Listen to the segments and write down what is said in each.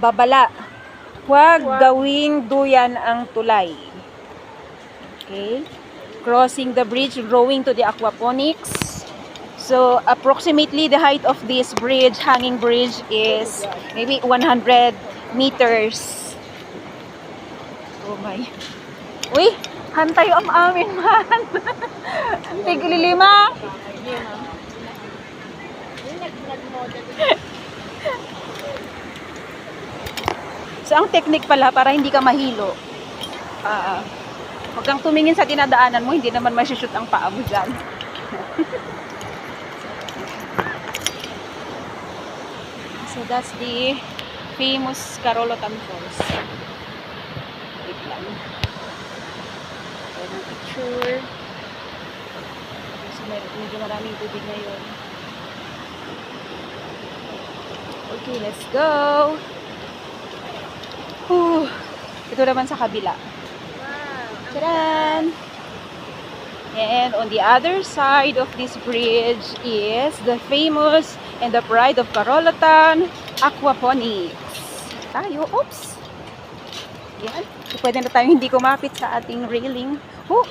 babala. Huwag gawing duyan ang tulay. Okay? Crossing the bridge, going to the aquaponics. So, approximately the height of this bridge, hanging bridge, is maybe 100 meters. Oh my. Uy, hantay ang amin man. Tiglilima. So, ang technique pala para hindi ka mahilo. Huwag kang tumingin sa tinadaanan mo, hindi naman masushoot ang paa mo dyan. So, that's the famous Carolotan Falls. Wait lang. Ayan ang picture. So, medyo maraming tubig ngayon. Okay, let's go! Whew. Ito naman sa kabila. Tadaan! And on the other side of this bridge is the famous and the pride of Carolotan, aquaponics. Tayo, oops! Yan. Pwede na tayo hindi kumapit sa ating railing. Oh!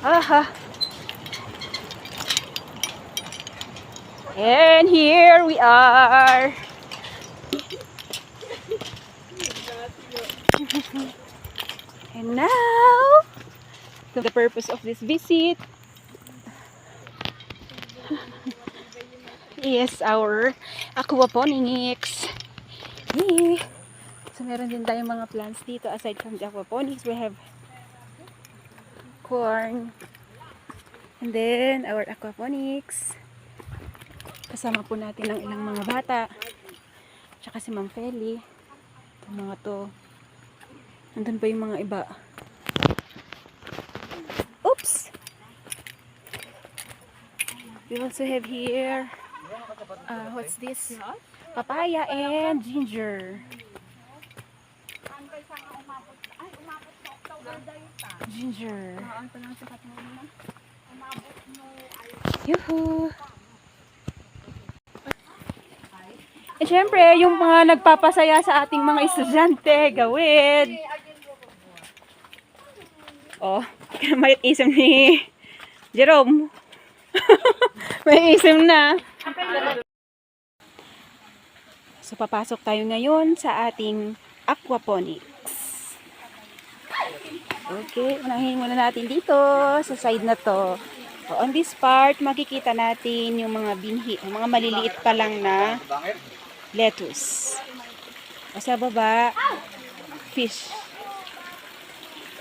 Aha! And here we are! And now, the purpose of this visit is our aquaponics. Yay! So, meron din tayong mga plants dito. Aside from the aquaponics, we have corn. And then, our aquaponics. Kasama po natin ang ilang mga bata. Tsaka si Ma'am Feli. Itong mga to. Nandun pa yung mga iba. Oops! We also have here, what's this? Papaya and ginger. Ginger. Yuhu! And syempre, yung mga nagpapasaya sa ating mga estudyante, gawid. Oh, may isim ni Jerome. May isim na. So, papasok tayo ngayon sa ating aquaponics. Okay, unahin muna natin dito sa side na to. So, on this part, makikita natin yung mga binhi, yung mga maliliit pa lang na lettuce. O sa baba, fish.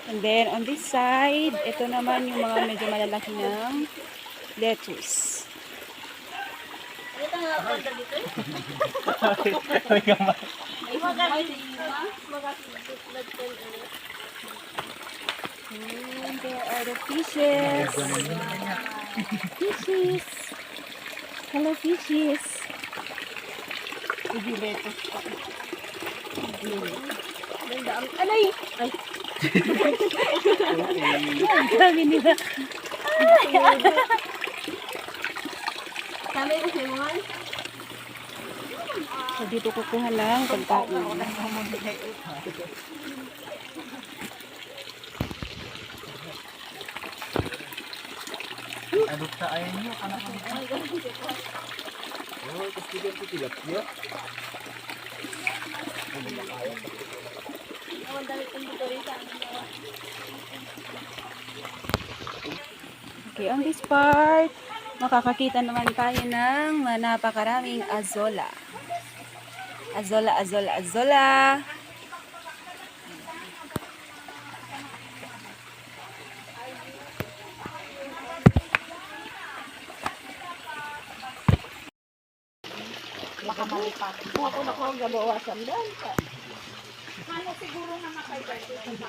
And then, on this side, ito naman yung mga medyo malalaki ng lettuce. And there are the fishes. Fishes. Hello, fishes. Lettuce pa. Alay! Ay! Ang dami nila. So, dito kukuha lang pagkain. Adopta ayan nyo, anak ko. Oh, kasi dito tilap nyo. Okay, on this part, makakakita naman tayo ng napakaraming azolla. Azolla, azolla, azolla. Makamalipat. Ako na ko gabawasan doon. Ano siguro na makaiba dito.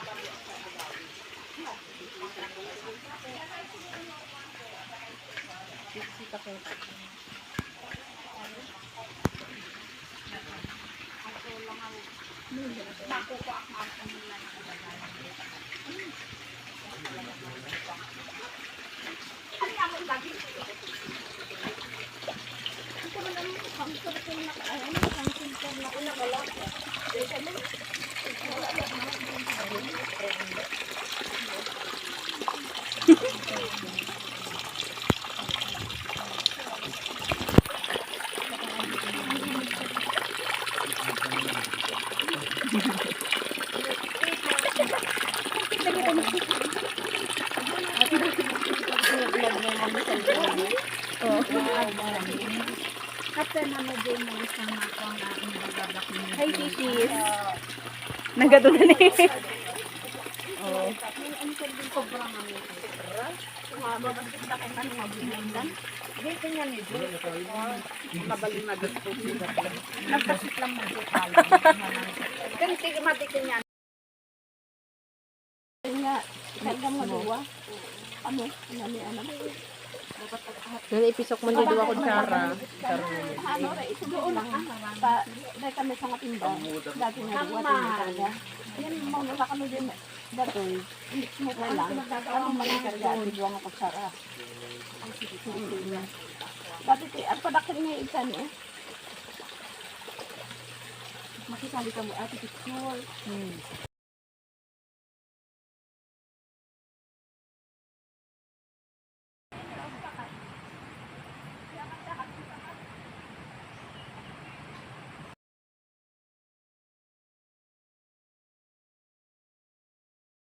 vlog mo mo sa video. Oh. Kasi din mo isang ako na inababak niya. Hi, Titis. Nagatunan eh. Oh. Ang sabihin ko bra nga nito. Tumama ba kita kay man nga binandan? Dito niya ni Jo. Mabaling na dito sila. Nagpasit lang mo sa pala. Kan sige matikin niya. Nga, kaya mo duwa. Ano? Nani ano? Nang ipisok mo dito ako tsara. Ano ra ito doon lang pa dai kami sa nga tindahan. Dati nga duwa tindahan. Yan mo na kami din datoy. Mo pa lang. Ano man ang karga duwa nga kutsara. Dati ti at padakin nga ikan eh. Makisali ka mo ati picture.